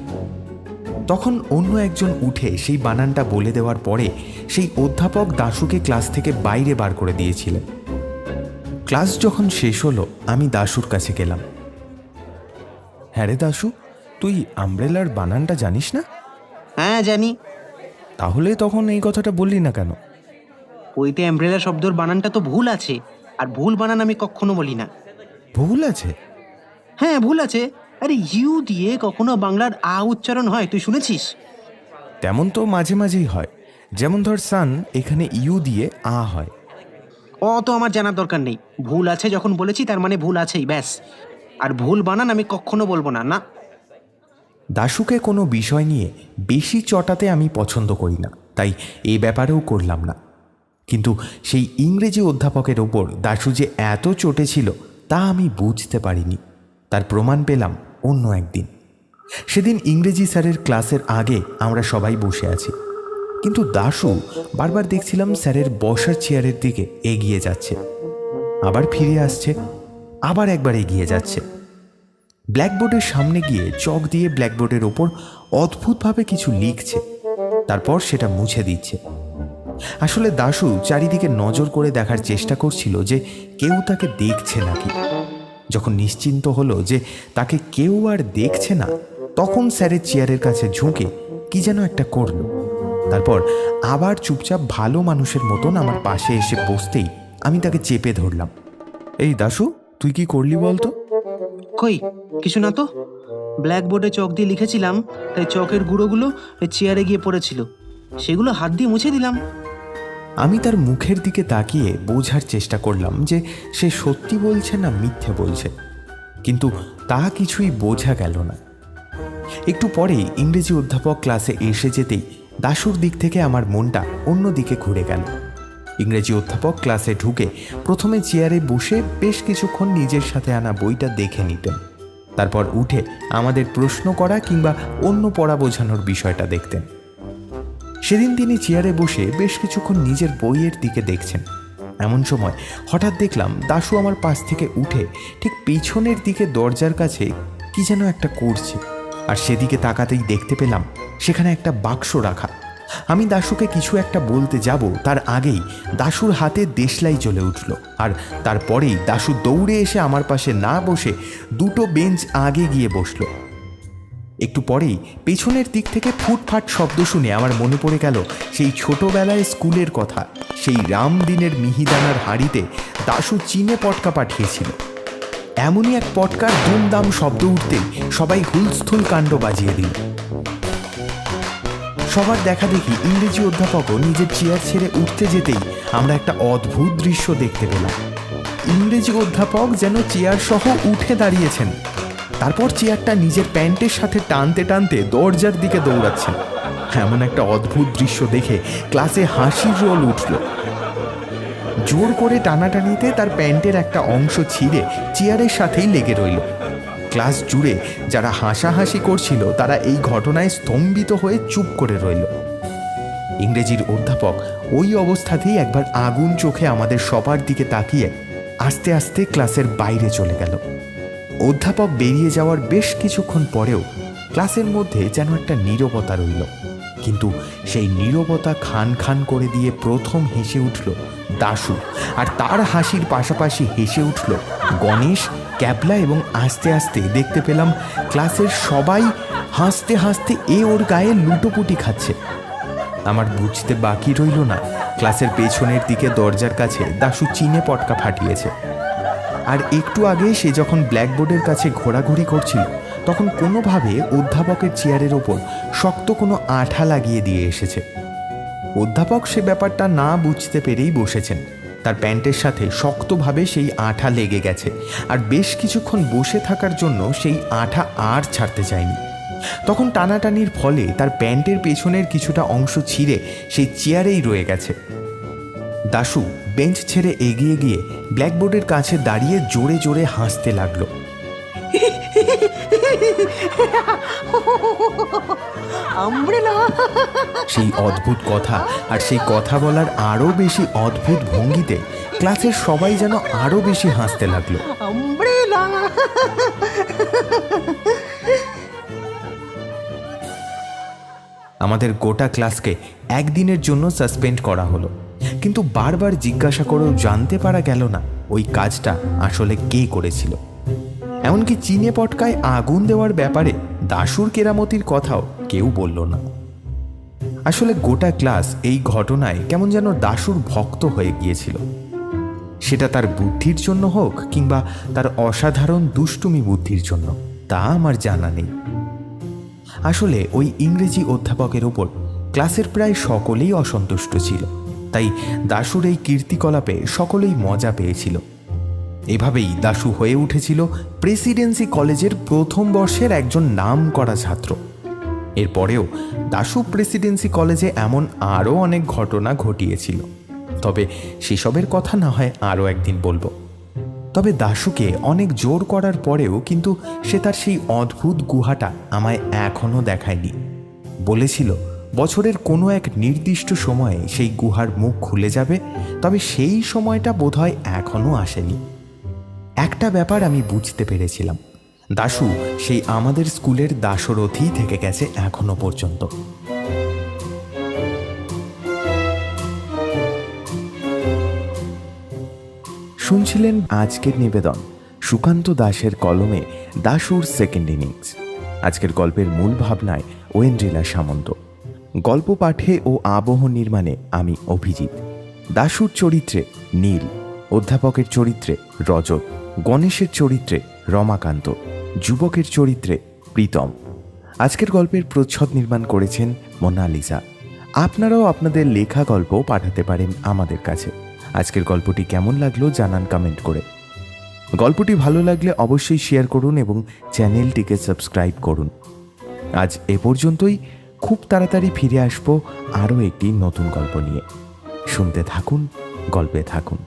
তখন অন্য একজন উঠে সেই বানানটা বলে দেওয়ার পরে সেই অধ্যাপক দাশুকে ক্লাস থেকে বাইরে বার করে দিয়েছিলেন। ক্লাস যখন শেষ হলো আমি দাশুর কাছে গেলাম। হ্যাঁ রে দাশু, তুই আমব্রেলার বানানটা জানিস না? হ্যাঁ জানি। তাহলে তখন এই কথাটা বললি না কেন? ওইতে অ্যাম্ব্রেলা শব্দর বানানটা তো ভুল আছে, আর ভুল বানান আমি কখনো বলি না। ভুল আছে? হ্যাঁ ভুল আছে। আরে ইউ দিয়ে কখনো বাংলার আ উচ্চারণ হয়, তুই শুনেছিস? তেমন তো মাঝে মাঝেই হয়, যেমন ধর সান, এখানে ইউ দিয়ে আ হয়। অত আমার জানার দরকার নেই। ভুল আছে যখন বলেছি তার মানে ভুল আছেই, ব্যাস। আর ভুল বানান আমি কখনো বলবো না। না, দাশুকে কোনো বিষয় নিয়ে বেশি চটাতে আমি পছন্দ করি না, তাই এই ব্যাপারেও করলাম না। কিন্তু সেই ইংরেজি অধ্যাপকের ওপর দাশু যে এত চটেছিল তা আমি বুঝতে পারিনি। তার প্রমাণ পেলাম অন্য একদিন। সেদিন ইংরেজি স্যারের ক্লাসের আগে আমরা সবাই বসে আছি, কিন্তু দাশু বারবার দেখছিলাম স্যারের বসার চেয়ারের দিকে এগিয়ে যাচ্ছে, আবার ফিরে আসছে, আবার একবার এগিয়ে যাচ্ছে। ব্ল্যাকবোর্ডের সামনে গিয়ে চক দিয়ে ব্ল্যাকবোর্ডের ওপর অদ্ভুতভাবে কিছু লিখছে, তারপর সেটা মুছে দিচ্ছে। আসলে দাশু চারিদিকে নজর করে দেখার চেষ্টা করছিল যে কেউ তাকে দেখছে নাকি। যখন নিশ্চিন্ত হলো যে তাকে কেউ আর দেখছে না, তখন স্যারের চেয়ারের কাছে ঝুঁকে কি যেন একটা করলো, তারপর আবার চুপচাপ ভালো মানুষের মতন আমার পাশে এসে বসতেই আমি তাকে চেপে ধরলাম। এই দাশু, তুই কি করলি বলতো? কই কিছু না তো। ব্ল্যাকবোর্ডে চক দিয়ে লিখেছিলাম, তাই চকের গুঁড়োগুলো চেয়ারে গিয়ে পড়েছিল, সেগুলো হাত দিয়ে মুছে দিলাম। আমি তার মুখের দিকে তাকিয়ে বোঝার চেষ্টা করলাম যে সে সত্যি বলছে না মিথ্যে বলছে, কিন্তু তা কিছুই বোঝা গেল না। একটু পরেই ইংরেজি অধ্যাপক ক্লাসে এসে যেতেই দাশুর দিক থেকে আমার মনটা অন্য দিকে ঘুরে গেল। ইংরেজি অধ্যাপক ক্লাসে ঢুকে প্রথমে চেয়ারে বসে বেশ কিছুক্ষণ নিজের সাথে আনা বইটা দেখে নিতেন, তারপর উঠে আমাদের প্রশ্ন করা কিংবা অন্য পড়া বোঝানোর বিষয়টা দেখতেন। সেদিন তিনি চেয়ারে বসে বেশ কিছুক্ষণ নিজের বইয়ের দিকে দেখছেন। এমন সময় হঠাৎ দেখলাম দাশু আমার পাশ থেকে উঠে ঠিক পিছনের দিকে দরজার কাছে কি যেন একটা করছে, আর সেদিকে তাকাতেই দেখতে পেলাম সেখানে একটা বাক্স রাখা। আমি দাশুকে কিছু একটা বলতে যাব তার আগেই দাশুর হাতে দেশলাই জ্বলে উঠল, আর তারপরেই দাশু দৌড়ে এসে আমার পাশে না বসে দুটো বেঞ্চ আগে গিয়ে বসল। একটু পরেই পেছনের দিক থেকে ফুটফাট শব্দ শুনে আমার মনে পড়ে গেল সেই ছোটবেলায় স্কুলের কথা। সেই রামদিনের মিহিদানার হাঁড়িতে দাশু চীনে পটকা পাঠিয়েছিল। এমনই এক পটকার দুমদাম শব্দ উঠতেই সবাই হুলস্থুল কাণ্ড বাজিয়ে দিল। সবার দেখা দেখি ইংরেজি অধ্যাপকও নিজের চেয়ার ছেড়ে উঠতে যেতেই আমরা একটা অদ্ভুত দৃশ্য দেখতে পেলাম। ইংরেজি অধ্যাপক যেন চেয়ার সহ উঠে দাঁড়িয়েছেন। তারপর চেয়ারটা নিজের প্যান্টের সাথে টানতে টানতে দরজার দিকে দৌড়াচ্ছেন। এমন একটা অদ্ভুত দৃশ্য দেখে ক্লাসে হাসির রোল উঠল। জোর করে টানাটানিতে তার প্যান্টের একটা অংশ ছিঁড়ে চেয়ারের সাথেই লেগে রইল। ক্লাস জুড়ে যারা হাসাহাসি করছিল তারা এই ঘটনায় স্তম্ভিত হয়ে চুপ করে রইল। ইংরেজির অধ্যাপক ওই অবস্থাতেই একবার আগুন চোখে আমাদের সবার দিকে তাকিয়ে আস্তে আস্তে ক্লাসের বাইরে চলে গেল। অধ্যাপক বেরিয়ে যাওয়ার বেশ কিছুক্ষণ পরেও ক্লাসের মধ্যে যেন একটা নীরবতা রইল, কিন্তু সেই নীরবতা খান খান করে দিয়ে প্রথম হেসে উঠল দাশু, আর তার হাসির পাশাপাশি হেসে উঠল গণেশ, ক্যাবলা, এবং আস্তে আস্তে দেখতে পেলাম ক্লাসের সবাই হাসতে হাসতে ওর গায়ে লুটোপুটি খাচ্ছে। আমার বুঝতে বাকি রইল না ক্লাসের পেছনের দিকে দরজার কাছে দাশু চিনে পটকা ফাটিয়েছে। আর একটু আগে সে যখন ব্ল্যাকবোর্ডের কাছে ঘোরাঘুরি করছিল তখন কোনোভাবে অধ্যাপকের চেয়ারের ওপর শক্ত কোনো আঠা লাগিয়ে দিয়ে এসেছে। অধ্যাপক সে ব্যাপারটা না বুঝতে পেরেই বসেছেন। তার প্যান্টের সাথে শক্তভাবে সেই আঠা লেগে গেছে, আর বেশ কিছুক্ষণ বসে থাকার জন্য সেই আঠা আর ছাড়তে চায়নি। তখন টানাটানির ফলে তার প্যান্টের পেছনের কিছুটা অংশ ছিঁড়ে সেই চেয়ারেই রয়ে গেছে। দাশু বেঞ্চ ছেড়ে এগিয়ে গিয়ে ব্ল্যাকবোর্ডের কাছে দাঁড়িয়ে জোরে জোরে হাসতে লাগলো। সেই অদ্ভুত কথা আর সেই কথা বলার আরো বেশি অদ্ভুত ভঙ্গিতে ক্লাসের সবাই যেন আরো বেশি হাসতে লাগলো। আমাদের গোটা ক্লাসকে একদিনের জন্য সাসপেন্ড করা হলো, কিন্তু বারবার জিজ্ঞাসা করেও জানতে পারা গেল না ওই কাজটা আসলে কে করেছিল। এমনকি চিনে পটকায় আগুন দেওয়ার ব্যাপারে দাশুর কেরামতির কথাও কেউ বলল না। আসলে গোটা ক্লাস এই ঘটনায় কেমন যেন দাশুর ভক্ত হয়ে গিয়েছিল। সেটা তার বুদ্ধির জন্য হোক কিংবা তার অসাধারণ দুষ্টুমি বুদ্ধির জন্য, তা আমার জানা নেই। আসলে ওই ইংরেজি অধ্যাপকের ওপর ক্লাসের প্রায় সকলেই অসন্তুষ্ট ছিল, তাই দাশুর এই কীর্তিকলাপে সকলেই মজা পেয়েছিল। এভাবেই দাশু হয়ে উঠেছিল প্রেসিডেন্সি কলেজের প্রথম বর্ষের একজন নামকরা ছাত্র। এরপরেও দাশু প্রেসিডেন্সি কলেজে এমন আরও অনেক ঘটনা ঘটিয়েছিল, তবে সেসবের কথা না হয় আরও একদিন বলবো। তবে দাশুকে অনেক জোর করার পরেও কিন্তু সে তার সেই অদ্ভুত গুহাটা আমায় এখনও দেখায়নি। বলেছিল বছরের কোনো এক নির্দিষ্ট সময়ে সেই গুহার মুখ খুলে যাবে, তবে সেই সময়টা বোধহয় এখনও আসেনি। একটা ব্যাপার আমি বুঝতে পেরেছিলাম, দাশু সেই আমাদের স্কুলের দাশরথী থেকে গেছে এখনো পর্যন্ত। শুনছিলেন আজকের নিবেদন সুকান্ত দাসের কলমে দাশুর সেকেন্ড ইনিংস। আজকের গল্পের মূল ভাবনায় ওয়েন্দ্রিলা সামন্ত, গল্প পাঠে ও আবহ নির্মাণে আমি অভিজিৎ। দাশুর চরিত্রে নীল, অধ্যাপকের চরিত্রে রজত, গণেশের চরিত্রে রমাকান্ত, যুবকের চরিত্রে প্রীতম। আজকের গল্পের প্রচ্ছদ নির্মাণ করেছেন মোনালিসা। আপনারাও আপনাদের লেখা গল্প পাঠাতে পারেন আমাদের কাছে। আজকের গল্পটি কেমন লাগলো জানান কমেন্ট করে। গল্পটি ভালো লাগলে অবশ্যই শেয়ার করুন এবং চ্যানেলটিকে সাবস্ক্রাইব করুন। আজ এ পর্যন্তই। খুব তাড়াতাড়ি ফিরে আসবো আরও একটি নতুন গল্প নিয়ে। শুনতে থাকুন, গল্পে থাকুন।